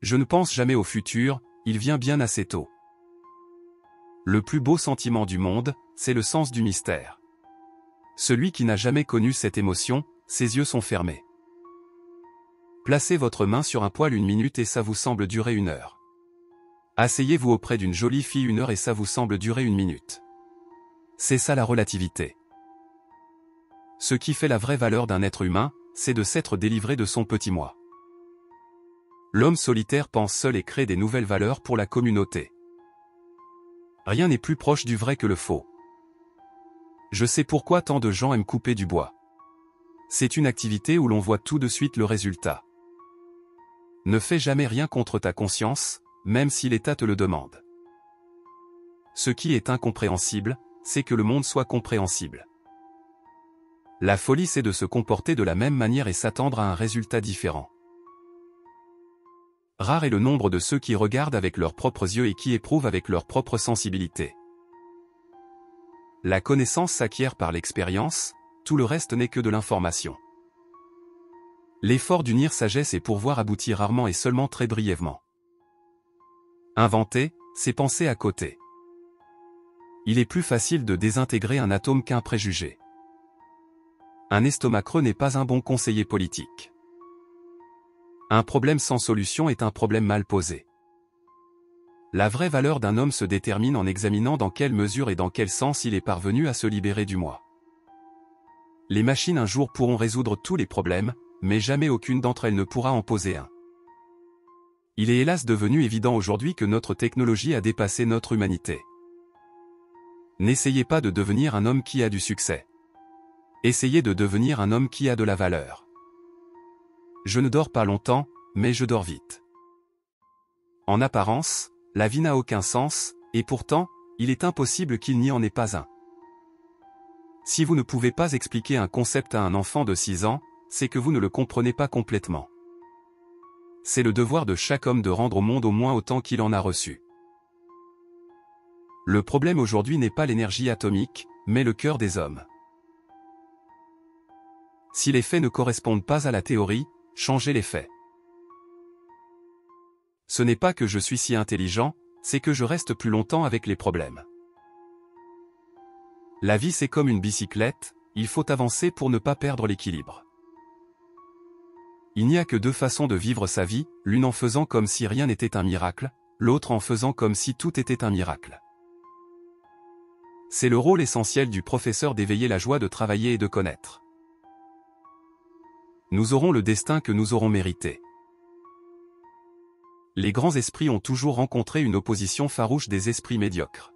Je ne pense jamais au futur, il vient bien assez tôt. Le plus beau sentiment du monde, c'est le sens du mystère. Celui qui n'a jamais connu cette émotion, ses yeux sont fermés. Placez votre main sur un poil 1 minute et ça vous semble durer 1 heure. Asseyez-vous auprès d'une jolie fille 1 heure et ça vous semble durer 1 minute. C'est ça la relativité. Ce qui fait la vraie valeur d'un être humain, c'est de s'être délivré de son petit moi. L'homme solitaire pense seul et crée des nouvelles valeurs pour la communauté. Rien n'est plus proche du vrai que le faux. Je sais pourquoi tant de gens aiment couper du bois. C'est une activité où l'on voit tout de suite le résultat. Ne fais jamais rien contre ta conscience, même si l'État te le demande. Ce qui est incompréhensible, c'est que le monde soit compréhensible. La folie, c'est de se comporter de la même manière et s'attendre à un résultat différent. Rare est le nombre de ceux qui regardent avec leurs propres yeux et qui éprouvent avec leur propre sensibilité. La connaissance s'acquiert par l'expérience, tout le reste n'est que de l'information. L'effort d'unir sagesse et pouvoir aboutit rarement et seulement très brièvement. Inventer, c'est penser à côté. Il est plus facile de désintégrer un atome qu'un préjugé. Un estomac creux n'est pas un bon conseiller politique. Un problème sans solution est un problème mal posé. La vraie valeur d'un homme se détermine en examinant dans quelle mesure et dans quel sens il est parvenu à se libérer du moi. Les machines un jour pourront résoudre tous les problèmes, mais jamais aucune d'entre elles ne pourra en poser un. Il est hélas devenu évident aujourd'hui que notre technologie a dépassé notre humanité. N'essayez pas de devenir un homme qui a du succès. Essayez de devenir un homme qui a de la valeur. Je ne dors pas longtemps, mais je dors vite. En apparence, la vie n'a aucun sens, et pourtant, il est impossible qu'il n'y en ait pas un. Si vous ne pouvez pas expliquer un concept à un enfant de 6 ans, c'est que vous ne le comprenez pas complètement. C'est le devoir de chaque homme de rendre au monde au moins autant qu'il en a reçu. Le problème aujourd'hui n'est pas l'énergie atomique, mais le cœur des hommes. Si les faits ne correspondent pas à la théorie, changez les faits. Ce n'est pas que je suis si intelligent, c'est que je reste plus longtemps avec les problèmes. La vie c'est comme une bicyclette, il faut avancer pour ne pas perdre l'équilibre. Il n'y a que 2 façons de vivre sa vie, l'une en faisant comme si rien n'était un miracle, l'autre en faisant comme si tout était un miracle. C'est le rôle essentiel du professeur d'éveiller la joie de travailler et de connaître. Nous aurons le destin que nous aurons mérité. Les grands esprits ont toujours rencontré une opposition farouche des esprits médiocres.